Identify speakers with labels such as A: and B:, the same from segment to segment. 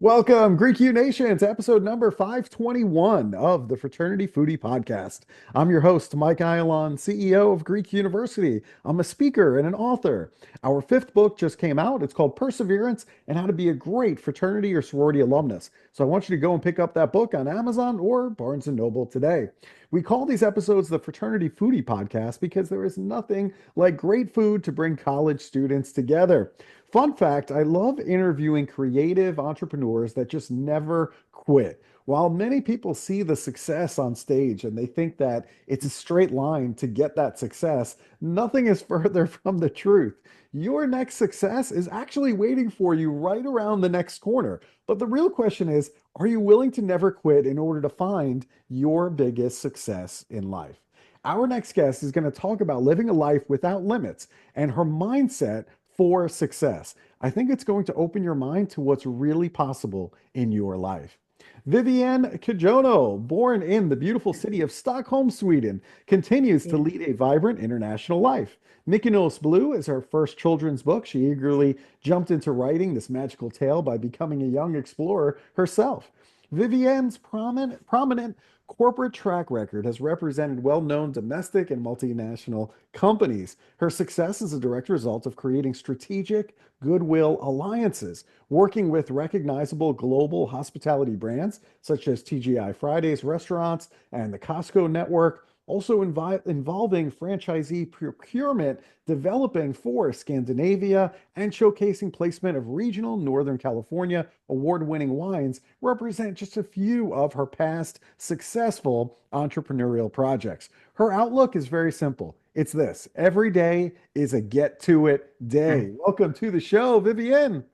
A: Welcome, Greek U Nation, to episode number 521 of the Fraternity Foodie Podcast. I'm your host, Mike Ayalon, CEO of Greek University. I'm a speaker and an author. Our fifth book just came out. It's called Perseverance and How to Be a Great Fraternity or Sorority Alumnus. So I want you to go and pick up that book on Amazon or Barnes & Noble today. We call these episodes the Fraternity Foodie Podcast because there is nothing like great food to bring college students together. Fun fact, I love interviewing creative entrepreneurs that just never quit. While many people see the success on stage and they think that it's a straight line to get that success, nothing is further from the truth. Your next success is actually waiting for you right around the next corner. But the real question is, are you willing to never quit in order to find your biggest success in life? Our next guest is going to talk about living a life without limits and her mindset for success. I think it's going to open your mind to what's really possible in your life. Vivienne Kjönö, born in the beautiful city of Stockholm, Sweden, continues to lead a vibrant international life. Mykonos Blue is her first children's book. She eagerly jumped into writing this magical tale by becoming a young explorer herself. Vivienne's prominent corporate track record has represented well-known domestic and multinational companies. Her success is a direct result of creating strategic goodwill alliances, working with recognizable global hospitality brands such as TGI Fridays restaurants and the Costco Network, also involving franchisee procurement, developing for Scandinavia, and showcasing placement of regional Northern California award-winning wines represent just a few of her past successful entrepreneurial projects. Her outlook is very simple. It's this: every day is a get to it day. Welcome to the show, Vivienne.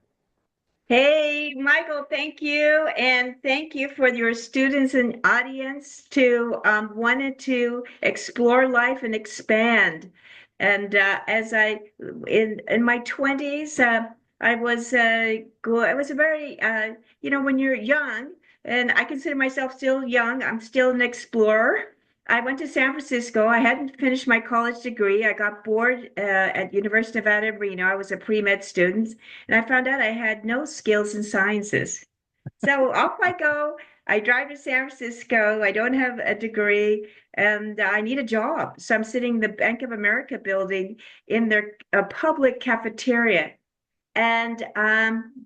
B: Hey, Michael, thank you. And thank you for your students and audience to wanted to explore life and expand. And as I in my 20s, I was I was a very when you're young, and I consider myself still young, I'm still an explorer. I went to San Francisco. I hadn't finished my college degree. I got bored at University of Nevada, Reno. I was a pre-med student, and I found out I had no skills in sciences. So off I go. I drive to San Francisco. I don't have a degree, and I need a job. So I'm sitting in the Bank of America building in their public cafeteria. And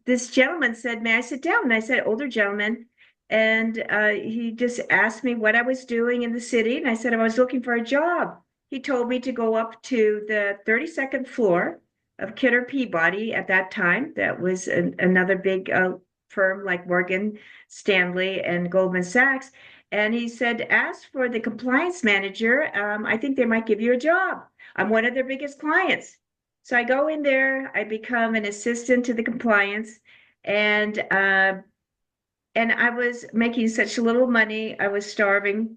B: this gentleman said, "May I sit down?" And I said, "Older gentleman." And he just asked me what I was doing in the city. And I said, I was looking for a job. He told me to go up to the 32nd floor of Kidder Peabody at that time. That was another big firm like Morgan Stanley and Goldman Sachs. And he said, ask for the compliance manager. I think they might give you a job. I'm one of their biggest clients. So I go in there, I become an assistant to the compliance, and I was making such little money. I was starving,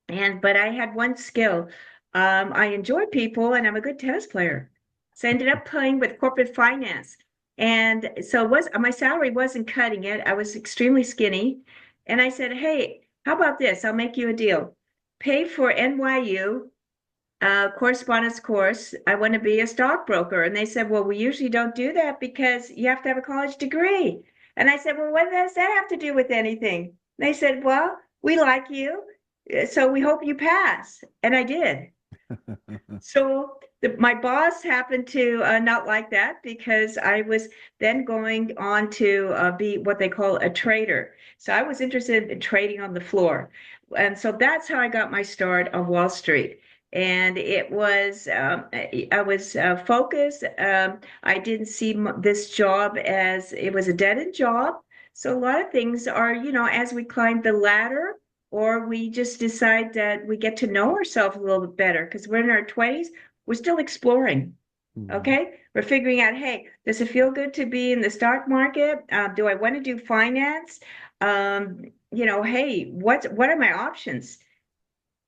B: but I had one skill. I enjoy people, and I'm a good tennis player. So I ended up playing with corporate finance, and so my salary wasn't cutting it. I was extremely skinny, and I said, "Hey, how about this? I'll make you a deal. Pay for NYU correspondence course. I want to be a stockbroker." And they said, "Well, we usually don't do that because you have to have a college degree." And I said, "Well, what does that have to do with anything?" And they said, "Well, we like you, so we hope you pass." And I did. So my boss happened to not like that because I was then going on to be what they call a trader. So I was interested in trading on the floor. And so that's how I got my start on Wall Street. And it was, I was focused. I didn't see this job as it was a dead-end job. So a lot of things are, as we climb the ladder, or we just decide that we get to know ourselves a little bit better because we're in our 20s, we're still exploring. Okay, we're figuring out, hey, does it feel good to be in the stock market? Do I want to do finance? Hey, what are my options?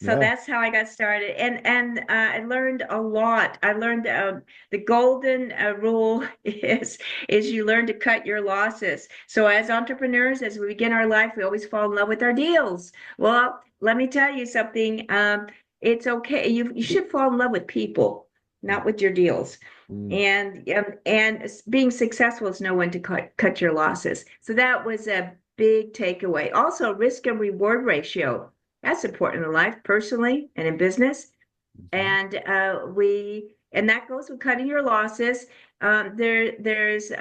B: So
A: Yeah.
B: that's how I got started, and I learned a lot. I learned the golden rule is you learn to cut your losses. So as entrepreneurs, as we begin our life, we always fall in love with our deals. Well, let me tell you something. It's okay. You should fall in love with people, not with your deals.
A: Mm.
B: And being successful is know when to cut your losses. So that was a big takeaway. Also, risk and reward ratio. That's important in life, personally and in business.
A: Mhm.
B: And that goes with cutting your losses. There's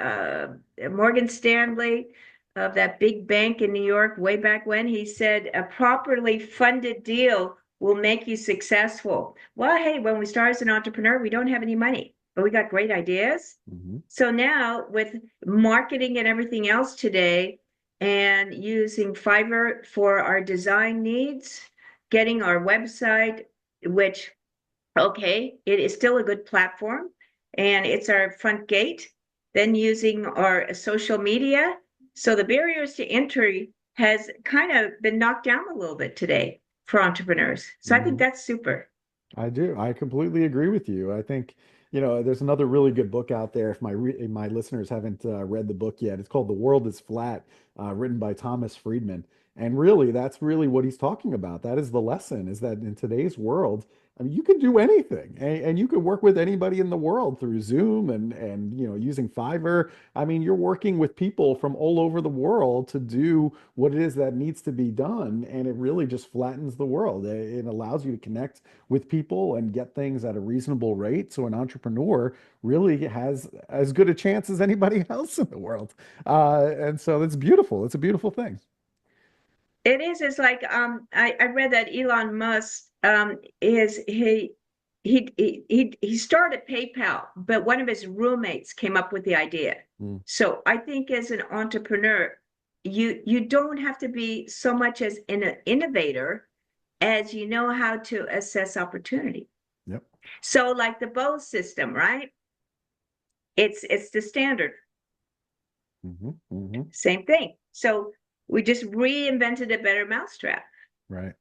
B: Morgan Stanley of that big bank in New York way back when. He said a properly funded deal will make you successful. Well, hey, when we start as an entrepreneur, we don't have any money, but we got great ideas.
A: Mhm.
B: So now with marketing and everything else today, and using Fiverr for our design needs, getting our website, which, okay, it is still a good platform and it's our front gate, then using our social media. So the barriers to entry has kind of been knocked down a little bit today for entrepreneurs. So I think
A: Mhm.
B: that's super.
A: I do. I completely agree with you. I think, there's another really good book out there. If my listeners haven't read the book yet, it's called The World is Flat, written by Thomas Friedman. And really, that's really what he's talking about. That is the lesson, is that in today's world, I mean, you can do anything, and you can work with anybody in the world through Zoom and using Fiverr. I mean, you're working with people from all over the world to do what it is that needs to be done, and it really just flattens the world. It allows you to connect with people and get things at a reasonable rate. So an entrepreneur really has as good a chance as anybody else in the world. And so it's beautiful. It's a beautiful thing.
B: It is. It's like I read that Elon Musk is he started PayPal, but one of his roommates came up with the idea.
A: Mm,
B: So I think as an entrepreneur, you don't have to be so much as an innovator as you know how to assess opportunity.
A: yep.
B: So like the Bow system, right? It's the standard.
A: Hmm. Hmm.
B: Same thing. So we just reinvented a better mousetrap.
A: Right.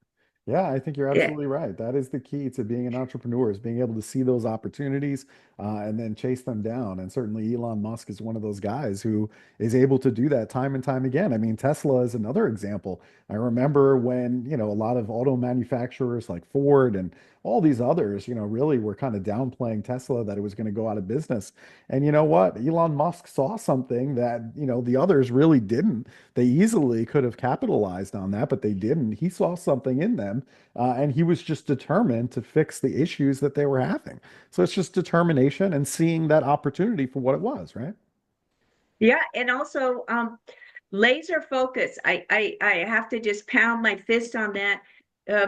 A: Yeah, I think you're
B: Yeah.
A: absolutely right. That is the key to being an entrepreneur, is being able to see those opportunities and then chase them down. And certainly Elon Musk is one of those guys who is able to do that time and time again. I mean, Tesla is another example. I remember when, a lot of auto manufacturers like Ford and all these others, really were kind of downplaying Tesla, that it was going to go out of business. And you know what? Elon Musk saw something that, the others really didn't. They easily could have capitalized on that, but they didn't. He saw something in them, and he was just determined to fix the issues that they were having. So it's just determination and seeing that opportunity for what it was, right?
B: Yeah, and also laser focus. I have to just pound my fist on that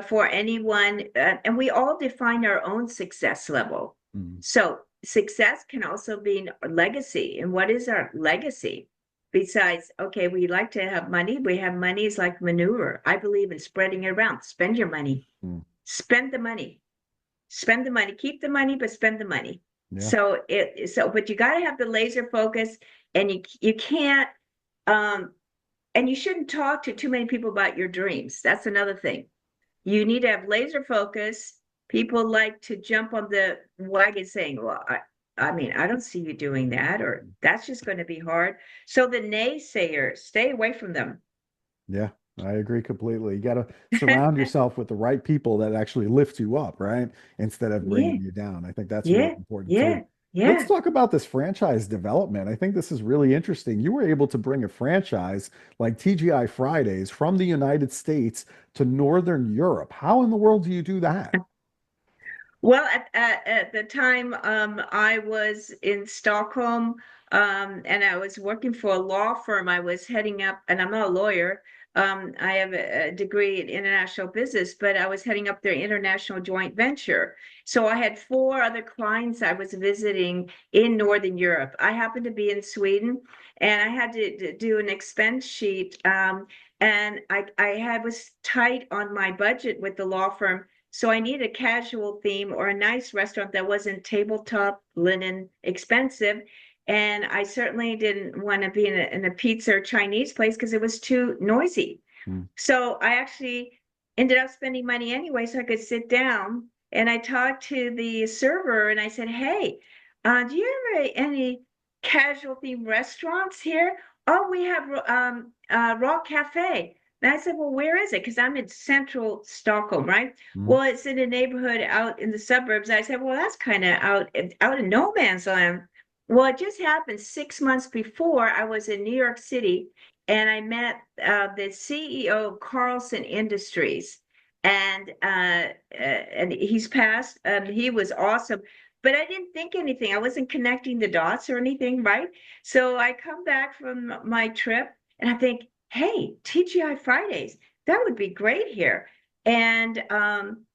B: for anyone. And we all define our own success level.
A: Mm,
B: So success can also be a legacy. And what is our legacy? Besides, okay, we like to have money. We have money is like manure. I believe in spreading it around. Spend your money.
A: mm,
B: Spend the money. Spend the money. Keep the money, but spend the money.
A: yeah.
B: But you got to have the laser focus, and you can't um and you shouldn't talk to too many people about your dreams. That's another thing. You need to have laser focus. People like to jump on the wagon saying, well, I mean, I don't see you doing that, or that's just going to be hard. So the naysayers, stay away from them.
A: Yeah, I agree completely. You got to surround yourself with the right people that actually lift you up, right? Instead of
B: Yeah,
A: bringing you down. I think that's really
B: yeah,
A: important too.
B: yeah,
A: Let's
B: yeah.
A: talk about this franchise development. I think this is really interesting. You were able to bring a franchise like TGI Fridays from the United States to Northern Europe. How in the world do you do that?
B: Well, at the time, I was in Stockholm, and I was working for a law firm. I was heading up, and I'm not a lawyer. I have a degree in international business, but I was heading up their international joint venture. So I had four other clients I was visiting in Northern Europe. I happened to be in Sweden, and I had to do an expense sheet. And I was tight on my budget with the law firm. So I needed a casual theme or a nice restaurant that wasn't tabletop linen expensive. And I certainly didn't want to be in a pizza or Chinese place because it was too noisy.
A: Mm,
B: So I actually ended up spending money anyway so I could sit down. And I talked to the server and I said, hey, do you have any casual themed restaurants here? Oh, we have Raw Cafe. And I said, well, where is it? Because I'm in central Stockholm, right?
A: Mm.
B: Well, it's in a neighborhood out in the suburbs. I said, well, that's kind of out in no man's land. Well, it just happened 6 months before I was in New York City and I met the CEO of Carlson Industries and he's passed. He was awesome, but I didn't think anything. I wasn't connecting the dots or anything, right? So I come back from my trip and I think, hey, TGI Fridays, that would be great here. And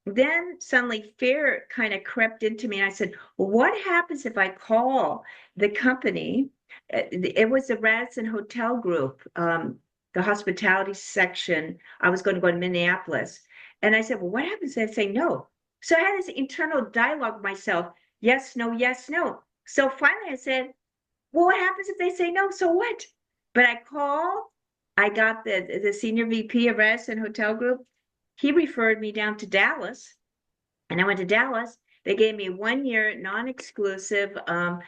B: then suddenly fear kind of crept into me, and I said, well, what happens if I call the company? It was the Radisson Hotel Group, the hospitality section. I was going to go to Minneapolis. And I said, well, what happens if I say no? So I had this internal dialogue with myself, yes, no, yes, no. So finally I said, well, what happens if they say no? So what? But I called, I got the senior VP of Radisson Hotel Group. He referred me down to Dallas, and I went to Dallas. They gave me 1 year non-exclusive.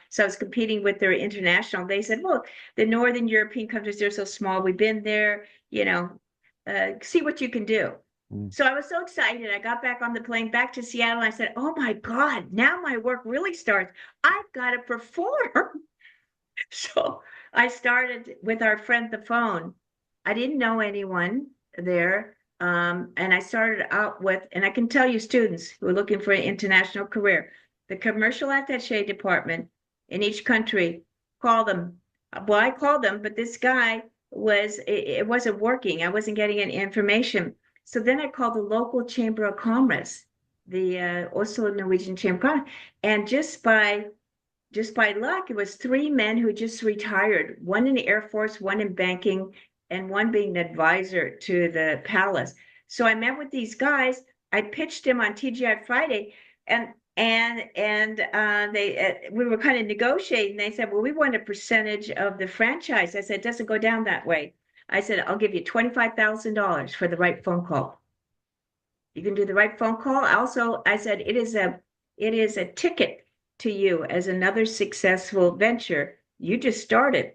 B: So I was competing with their international. They said, well, the Northern European countries, they're so small. We've been there, see what you can do.
A: Mm.
B: So I was so excited. I got back on the plane back to Seattle. And I said, oh my God, now my work really starts. I've got to perform. So I started with our friend, the phone. I didn't know anyone there. And I started out with, and I can tell you, students who are looking for an international career, the commercial attaché department in each country, call them. Well, I called them, but this guy it wasn't working. I wasn't getting any information. So then I called the local chamber of commerce, the Oslo Norwegian Chamber of Commerce, and just by luck, it was three men who just retired, one in the Air Force, one in banking, and one being an advisor to the palace. So I met with these guys. I pitched them on TGI Friday, and they we were kind of negotiating. They said, "Well, we want a percentage of the franchise." I said, "It doesn't go down that way." I said, "I'll give you $25,000 for the right phone call. You can do the right phone call." Also, I said, it is a ticket to you as another successful venture. You just started,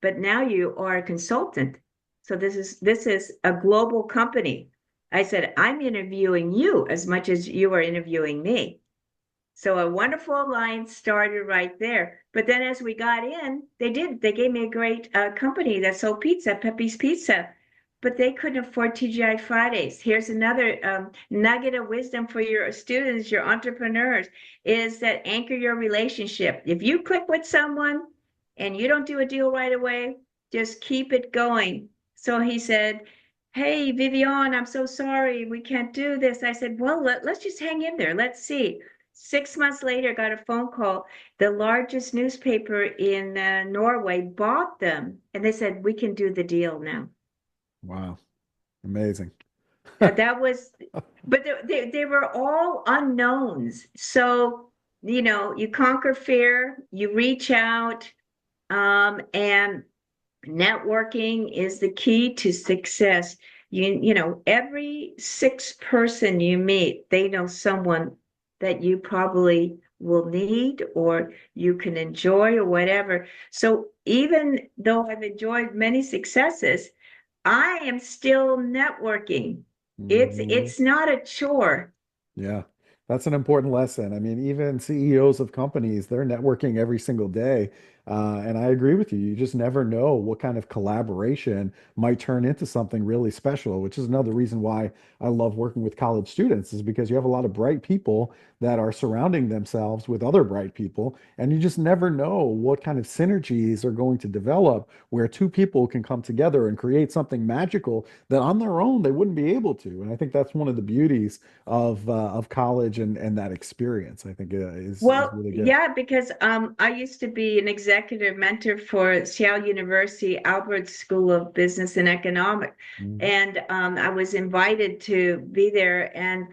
B: but now you are a consultant. So this is a global company. I said, I'm interviewing you as much as you are interviewing me. So a wonderful alliance started right there. But then as we got in, they gave me a great company that sold pizza, Pepe's Pizza, but they couldn't afford TGI Fridays. Here's another nugget of wisdom for your students, your entrepreneurs, is that anchor your relationship. If you click with someone and you don't do a deal right away, just keep it going. So he said, hey, Vivienne, I'm so sorry. We can't do this. I said, well, let's just hang in there. Let's see. 6 months later, got a phone call. The largest newspaper in Norway bought them, and they said, we can do the deal now.
A: Wow. Amazing.
B: That was, but they were all unknowns. So, you conquer fear, you reach out, and networking is the key to success. Every sixth person you meet, they know someone that you probably will need or you can enjoy or whatever. So even though I've enjoyed many successes, I am still networking. It's
A: Mhm.
B: it's not a chore.
A: Yeah, that's an important lesson. I mean, even CEOs of companies, they're networking every single day. And I agree with you. You just never know what kind of collaboration might turn into something really special, which is another reason why I love working with college students, is because you have a lot of bright people that are surrounding themselves with other bright people, and you just never know what kind of synergies are going to develop where two people can come together and create something magical that on their own they wouldn't be able to. And I think that's one of the beauties of college and that experience. I think is
B: Well,
A: really good.
B: yeah, because I used to be an executive mentor for Seattle University Albert School of Business and Economics,
A: Mhm.
B: and I was invited to be there. And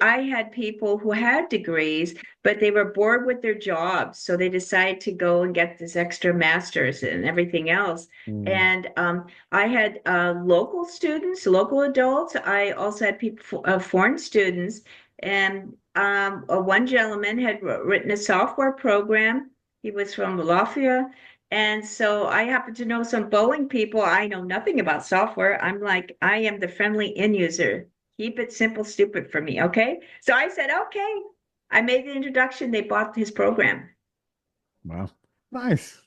B: I had people who had degrees, but they were bored with their jobs. So they decided to go and get this extra master's and everything else.
A: Mm,
B: And I had local students, local adults. I also had people, foreign students. And one gentleman had written a software program. He was from Latvia. And so I happen to know some Boeing people. I know nothing about software. I'm like, I am the friendly end user. Keep it simple, stupid for me. Okay. So I said, okay. I made the introduction. They bought his program.
A: wow. Nice.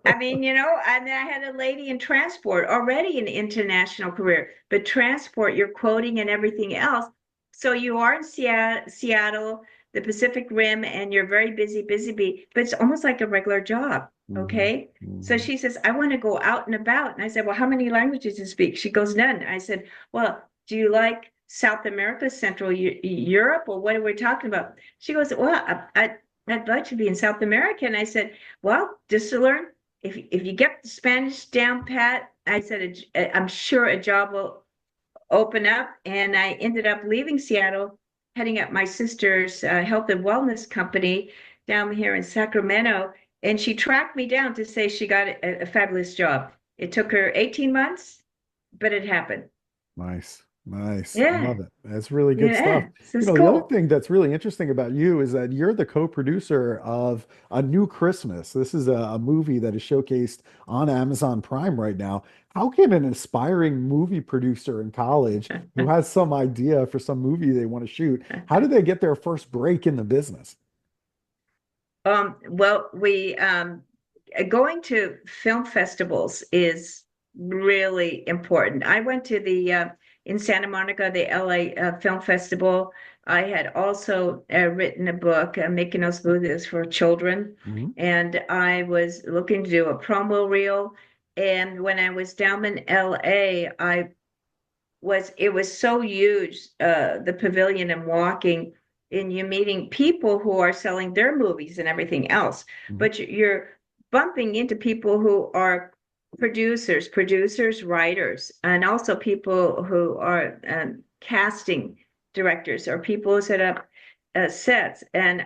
B: I mean, and I had a lady in transport, already an international career, but transport, you're quoting and everything else. So you are in Seattle, the Pacific Rim, and you're very busy, busy bee, but it's almost like a regular job.
A: Hmm.
B: Okay. So
A: Hmm.
B: she says, I want to go out and about. And I said, well, how many languages do you speak? She goes, none. I said, well, do you like South America, Central Europe, or what are we talking about? She goes, well, I'd like to be in South America. And I said, well, just to learn, if you get the Spanish down pat, I said, I'm sure a job will open up. And I ended up leaving Seattle, heading up my sister's health and wellness company down here in Sacramento. And she tracked me down to say she got a fabulous job. It took her 18 months, but it happened.
A: Nice. Nice. I
B: Yeah.
A: love it. That's really good stuff.
B: Yeah. This is
A: The other
B: cool.
A: thing that's really interesting about you is that you're the co-producer of A New Christmas. This is a movie that is showcased on Amazon Prime right now. How can an aspiring movie producer in college who has some idea for some movie they want to shoot, how do they get their first break in the business?
B: Well, we going to film festivals is really important. I went to the in Santa Monica, the LA Film Festival. I had also written a book, Making Those Movies for Children,
A: Mhm.
B: and I was looking to do a promo reel. And when I was down in LA, it was so huge, the pavilion, and walking, and you're meeting people who are selling their movies and everything else,
A: Mhm.
B: but you're bumping into people who are producers, writers, and also people who are casting directors, or people who set up sets. And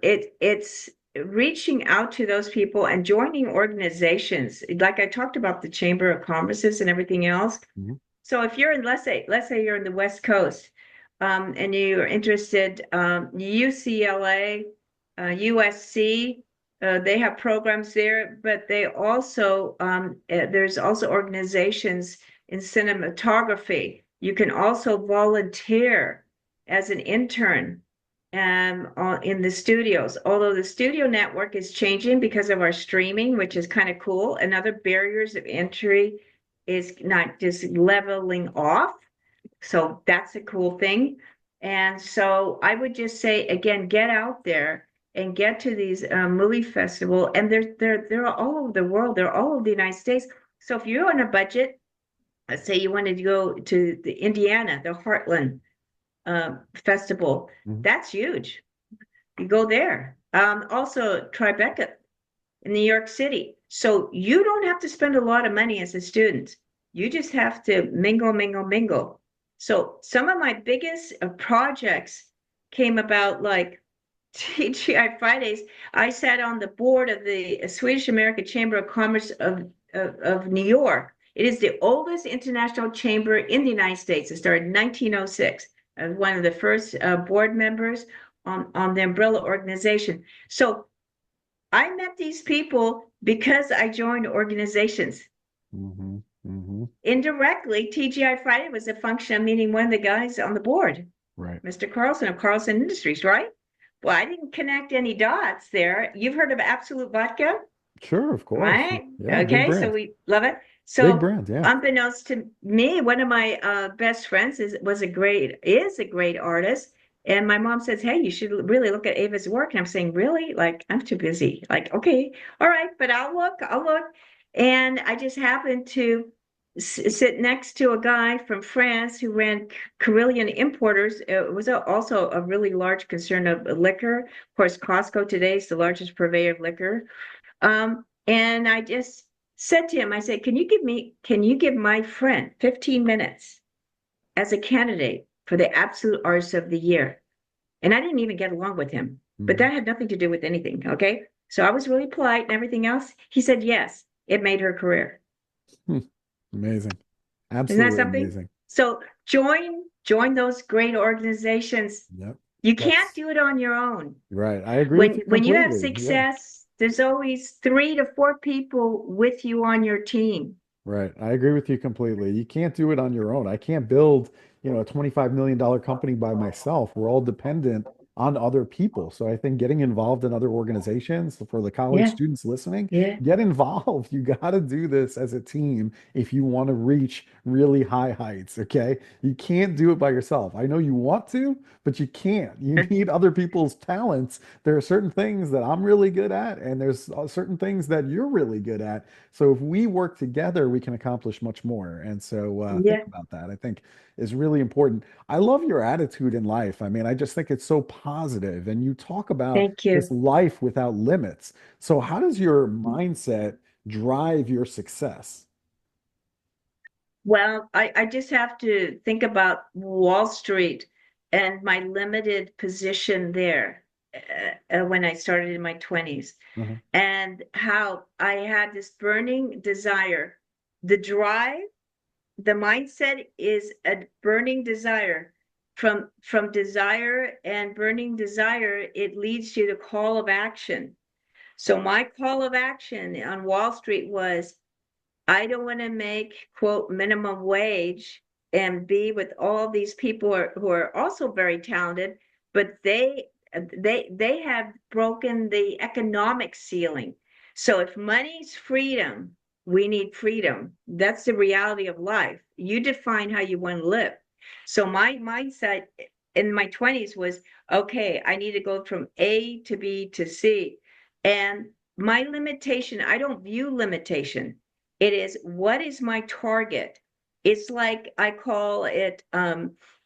B: it's reaching out to those people and joining organizations like I talked about, the Chamber of Commerce's and everything else.
A: Mhm.
B: So if you're in, let's say you're in the West Coast, and you're interested, UCLA, USC, they have programs there, but they also there's also organizations in cinematography. You can also volunteer as an intern in the studios. Although the studio network is changing because of our streaming, which is kind of cool. And other barriers of entry is not just leveling off. So that's a cool thing. And so I would just say again, get out there and get to these movie festival. And they're all over the world. They're all over the United States. So if you're on a budget, let's say you wanted to go to the Indiana, the Heartland Festival,
A: Mhm.
B: that's huge. You go there. Also, Tribeca in New York City. So you don't have to spend a lot of money as a student. You just have to mingle, mingle, mingle. So some of my biggest projects came about like TGI Fridays. I sat on the board of the Swedish American Chamber of Commerce of New York. It is the oldest international chamber in the United States. It started in 1906. I was one of the first board members on the umbrella organization. So I met these people because I joined organizations.
A: Mhm. Mhm.
B: Indirectly, TGI Friday was a function of meeting one of the guys on the board,
A: Right.
B: Mr. Carlson of Carlson Industries, right? Well, I didn't connect any dots there. You've heard of Absolute Vodka,
A: Sure, of course.
B: right?
A: Yeah, big
B: Okay, so
A: brand.
B: we love it.
A: Big
B: So,
A: brand, yeah.
B: unbeknownst to me, one of my best friends is a great artist. And my mom says, "Hey, you should really look at Ava's work." And I'm saying, "Really? Like, I'm too busy." Like, okay, all right, but I'll look. And I just happened to sit next to a guy from France who ran Carillion Importers. It was also a really large concern of liquor. Of course, Costco today is the largest purveyor of liquor. And I just said to him, I said, can you give my friend 15 minutes as a candidate? for the absolute artist of the year. And I didn't even get along with him, but
A: Mhm.
B: that had nothing to do with anything. Okay. So I was really polite and everything else. He said, yes, it made her career.
A: Hmm. Amazing.
B: Isn't that
A: Absolutely
B: something?
A: amazing.
B: So join those great organizations.
A: Yep.
B: You can't
A: That's
B: do it on your own.
A: right. I agree with
B: When
A: you
B: when you have
A: completely. Yeah.
B: success, there's always 3 to 4 people with you on your team.
A: Right. I agree with you completely. You can't do it on your own. I can't build, a $25 million company by myself. We're all dependent on other people. So I think getting involved in other organizations for the college
B: Yeah,
A: students listening,
B: yeah.
A: get involved. You got to do this as a team if you want to reach really high heights. Okay. You can't do it by yourself. I know you want to, but you can't. You need other people's talents. There are certain things that I'm really good at, and there's certain things that you're really good at. So if we work together, we can accomplish much more. And so think
B: Yeah.
A: about that. I think is really important. I love your attitude in life. I mean, I just think it's so positive, and you talk about
B: Thank
A: this
B: you.
A: life without limits. So how does your mindset drive your success?
B: Well, I just have to think about Wall Street and my limited position there when I started in my 20s,
A: Uh-huh.
B: and how I had this burning desire. The drive, the mindset is a burning desire. From desire and burning desire, it leads to the call of action. So my call of action on Wall Street was I don't want to make quote minimum wage and be with all these people who are also very talented, but they have broken the economic ceiling. So if money's freedom, we need freedom. That's the reality of life. You define how you want to live. So my mindset in my 20s was okay, I need to go from A to B to C. And my limitation, I don't view limitation, it is what is my target? It's like I call it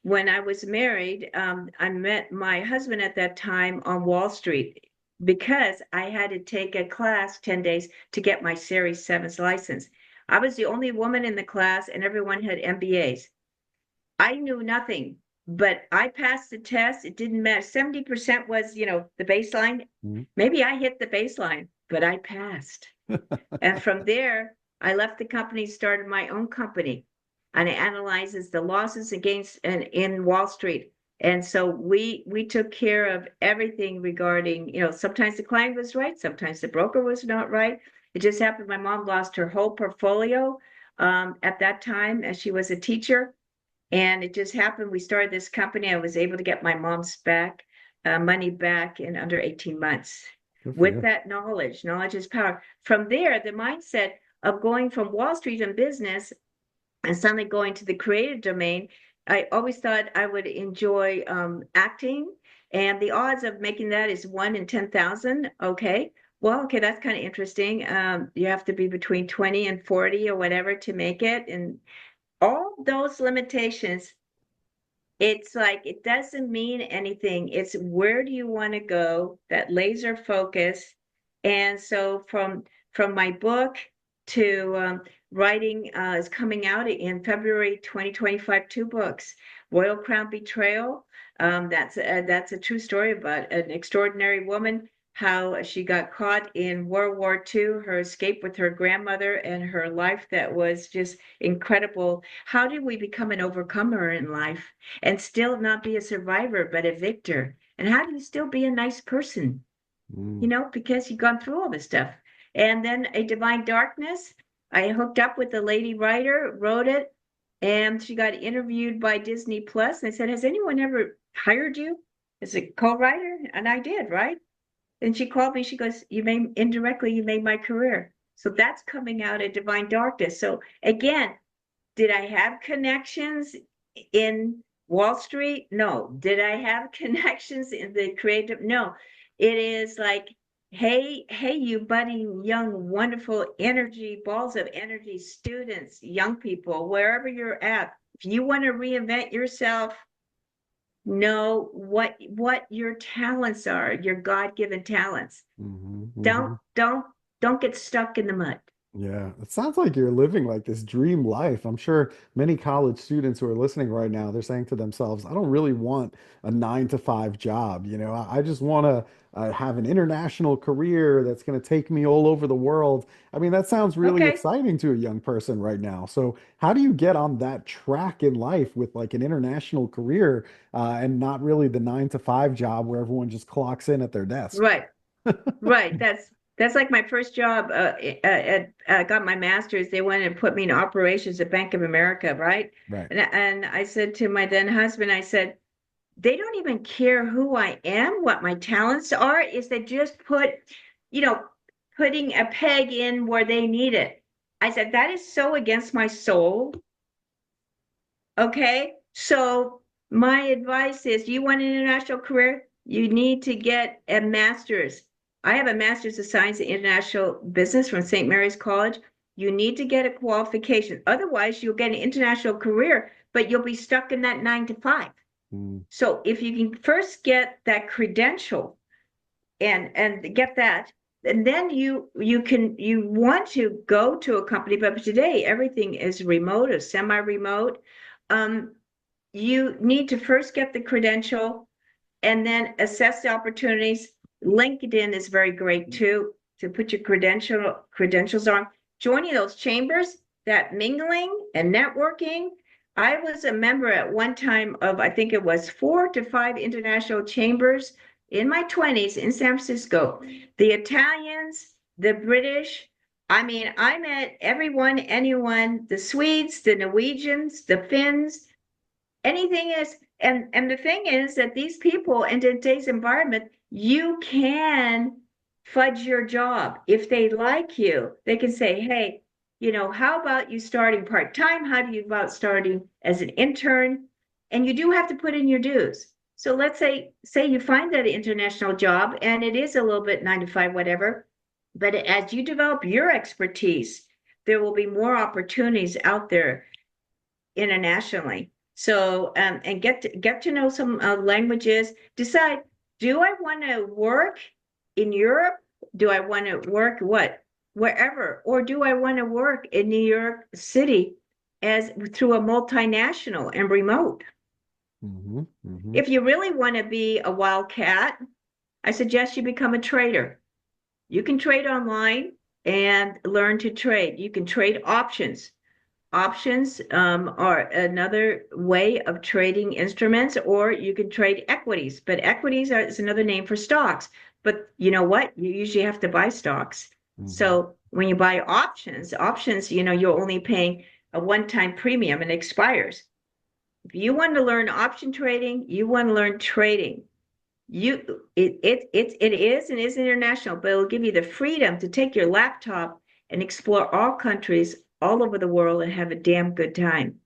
B: when I was married, I met my husband at that time on Wall Street because I had to take a class 10 days to get my Series 7's license. I was the only woman in the class and everyone had MBAs. I knew nothing, but I passed the test. It didn't matter. 70% was, the baseline.
A: Mhm.
B: Maybe I hit the baseline, but I passed. And from there, I left the company, started my own company, and it analyzes the losses and gains in Wall Street. And so we took care of everything regarding, sometimes the client was right, sometimes the broker was not right. It just happened my mom lost her whole portfolio at that time as she was a teacher. And it just happened we started this company. I was able to get my mom's money back in under 18 months
A: Good for
B: with
A: you.
B: that knowledge. Knowledge is power. From there, the mindset of going from Wall Street and business and suddenly going to the creative domain, I always thought I would enjoy acting. And the odds of making that is 1 in 10,000. Okay. Well, okay, that's kind of interesting. You have to be between 20 and 40 or whatever to make it. And all those limitations, it's like it doesn't mean anything. It's where do you want to go, that laser focus. And so from my book to writing is coming out in February 2025, 2 books. Royal Crown Betrayal. That's a true story about an extraordinary woman, how she got caught in World War II, her escape with her grandmother, and her life that was just incredible. How did we become an overcomer in life and still not be a survivor, but a victor? And how do you still be a nice person?
A: Mm.
B: Because you've gone through all this stuff. And then A Divine Darkness, I hooked up with the lady writer, wrote it, and she got interviewed by Disney Plus. And I said, has anyone ever hired you as a co-writer? And I did, right? And she called me, she goes, you made my career. So that's coming out at Divine Darkness. So again, did I have connections in Wall Street? No. Did I have connections in the creative? No. It is like, hey, you budding young, wonderful energy, balls of energy students, young people, wherever you're at. If you want to reinvent yourself, know what your talents are, your God-given talents.
A: Hmm.
B: Don't
A: Hmm.
B: don't don't get stuck in the mud.
A: Yeah, it sounds like you're living like this dream life. I'm sure many college students who are listening right now, they're saying to themselves, I don't really want a 9 to 5 job. I just want to have an international career that's going to take me all over the world. I mean, that sounds really
B: Okay.
A: exciting to a young person right now. So, how do you get on that track in life with like an international career and not really the 9 to 5 job where everyone just clocks in at their desk?
B: Right. Right. That's like my first job. Got my master's. They wanted to put me in operations at Bank of America, right?
A: Right.
B: And I said to my then husband, I said, they don't even care who I am, what my talents are, is they just you know, putting a peg in where they need it. I said, that is so against my soul. Okay. So my advice is you want an international career, you need to get a master's. I have a master's of science in international business from St. Mary's College. You need to get a qualification. Otherwise, you'll get an international career, but you'll be stuck in that 9 to 5.
A: Mm.
B: So if you can first get that credential and get that, and then you want to go to a company, but today everything is remote or semi-remote. Um, you need to first get the credential and then assess the opportunities. LinkedIn is very great too to put your credentials on. Joining those chambers, that mingling and networking. I was a member at one time of, I think it was 4 to 5 international chambers in my 20s in San Francisco. The Italians, the British. I mean, I met everyone, anyone, the Swedes, the Norwegians, the Finns, anything is, and the thing is that these people in today's environment, you can fudge your job. If they like you, they can say, hey, how about you starting part-time? How do you about starting as an intern? And you do have to put in your dues. So let's say you find that international job and it is a little bit 9 to 5, whatever, but as you develop your expertise, there will be more opportunities out there internationally. So, and get to know some languages. Decide, do I want to work in Europe? Do I want to work wherever, or do I want to work in New York City as through a multinational and remote?
A: Hmm. Hmm.
B: If you really want to be a wildcat, I suggest you become a trader. You can trade online and learn to trade. You can trade options. Options are another way of trading instruments, or you can trade equities. But is another name for stocks. But you know what? You usually have to buy stocks.
A: Hmm.
B: So when you buy options, you're only paying a one-time premium and it expires. If you want to learn option trading, you want to learn trading. It is international, but it'll give you the freedom to take your laptop and explore all countries all over the world and have a damn good time.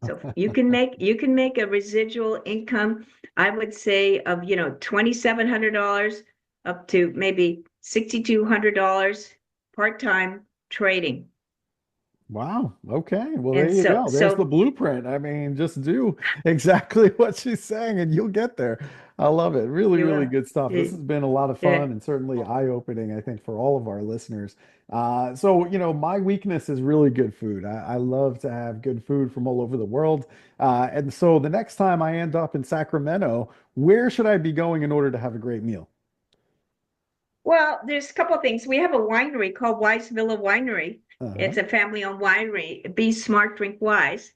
B: So you can make a residual income, I would say, of $2,700 up to maybe $6,200 part-time trading.
A: Wow. Okay. Well, there
B: And
A: you
B: so
A: go. There's the
B: so
A: blueprint. I mean, just do exactly what she's saying and you'll get there. I love it. Really,
B: you
A: really good stuff. This has been a lot of
B: uh,
A: fun and certainly eye-opening, I think, for all of our listeners. So, my weakness is really good food. I love to have good food from all over the world. And so the next time I end up in Sacramento, where should I be going in order to have a great meal?
B: Well, there's a couple of things. We have a winery called Wise Villa Winery.
A: Uh-huh.
B: It's a family-owned winery. Be smart, drink wise.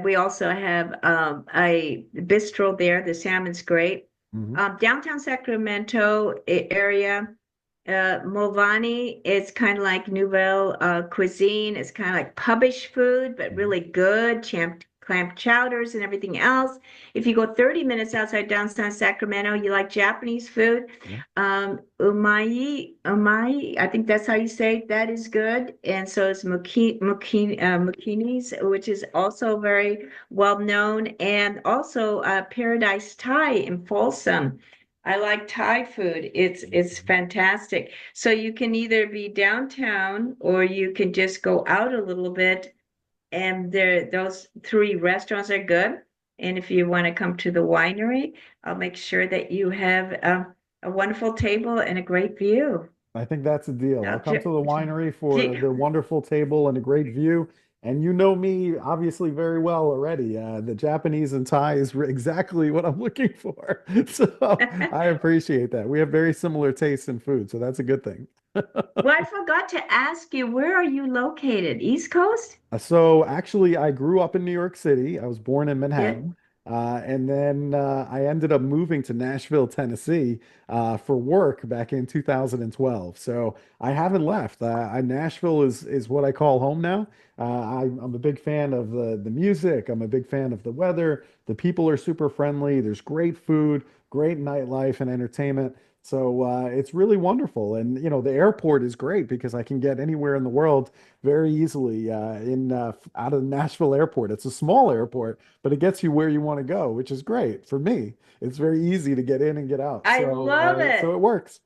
B: We also have a bistro there. The salmon's great.
A: Hmm.
B: Downtown Sacramento area, Mulvaney is kind of like Nouvelle cuisine. It's kind of like pubish food, but
A: Hmm.
B: really good. Clam chowders and everything else. If you go 30 minutes outside downtown Sacramento, you like Japanese food.
A: Yeah.
B: Umai, I think that's how you say it. That is good. And so is Mukini's, which is also very well known. And also Paradise Thai in Folsom. I like Thai food. It's
A: Mhm.
B: fantastic. So you can either be downtown or you can just go out a little bit. And those three restaurants are good. And if you want to come to the winery, I'll make sure that you have a wonderful table and a great view.
A: I think that's a deal. I'll
B: Now,
A: come to the winery for the wonderful table and a great view. And you know me obviously very well already. The Japanese and Thai is exactly what I'm looking for. So I appreciate that. We have very similar tastes in food, so that's a good thing.
B: well, I forgot to ask you, where are you located? East Coast?
A: So actually, I grew up in New York City. I was born in
B: Yeah.
A: Manhattan. And then I ended up moving to Nashville, Tennessee, for work back in 2012. So I haven't left. Nashville is what I call home now. I'm a big fan of the music. I'm a big fan of the weather. The people are super friendly. There's great food, great nightlife and entertainment. So it's really wonderful. And you know, the airport is great because I can get anywhere in the world very easily in out of the Nashville airport. It's a small airport, but it gets you where you want to go, which is great for me. It's very easy to get in and get out.
B: I love
A: So
B: it.
A: it works.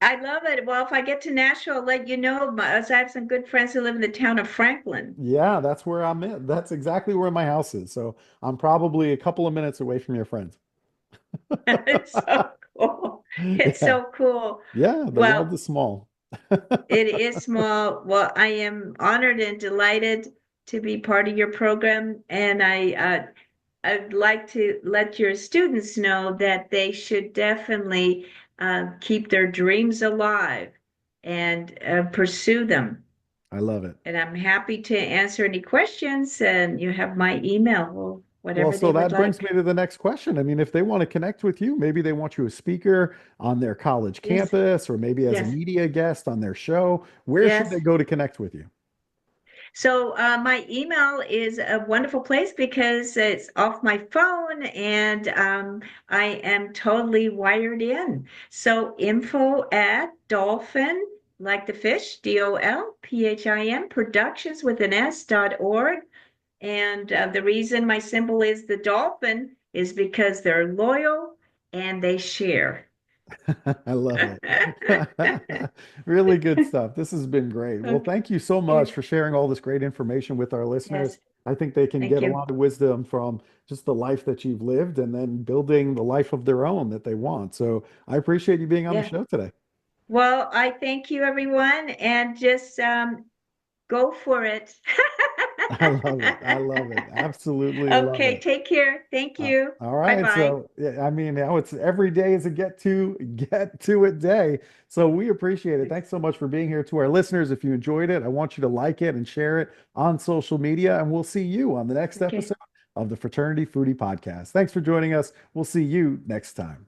B: I love it. Well, if I get to Nashville, I'll let you know. I have some good friends who live in the town of Franklin.
A: Yeah, that's where I'm in. That's exactly where my house is. So I'm probably a couple of minutes away from your friends.
B: It's so cool. It's
A: Yeah.
B: so cool.
A: Yeah, the world
B: Well,
A: is small.
B: it is small. Well, I am honored and delighted to be part of your program, and I'd like to let your students know that they should definitely keep their dreams alive and pursue them.
A: I love it.
B: And I'm happy to answer any questions, and you have my email, or
A: Well,
B: whatever
A: so
B: they would
A: that brings me
B: like.
A: to the next question. I mean, if they want to connect with you, maybe they want you a speaker on their college
B: Yes,
A: campus or maybe as a
B: yes,
A: media guest on their show. Where should they
B: yes.
A: go to connect with you?
B: So my email is a wonderful place because it's off my phone and I am totally wired in. So info at dolphin, like the fish, DOLPHIN, productions with an S.org. And the reason my symbol is the dolphin is because they're loyal and they share.
A: I love it. Really good stuff. This has been great. Well,
B: Okay.
A: thank you so much
B: Yes,
A: for sharing all this great information with our listeners.
B: yes.
A: I think they can
B: Thank
A: get a
B: you.
A: lot of wisdom from just the life that you've lived and then building the life of their own that they want. So I appreciate you being on the
B: Yeah.
A: show today.
B: Well, I thank you, everyone, and just go for it.
A: I love it. I love it. Absolutely love
B: Okay,
A: it.
B: take care. Thank you.
A: All
B: Bye
A: right.
B: bye.
A: So, yeah, I mean, now it's every day is a get to it day. So we appreciate it. Thanks so much for being here. To our listeners, if you enjoyed it, I want you to like it and share it on social media. And we'll see you on the next
B: Okay.
A: episode of the Fraternity Foodie Podcast. Thanks for joining us. We'll see you next time.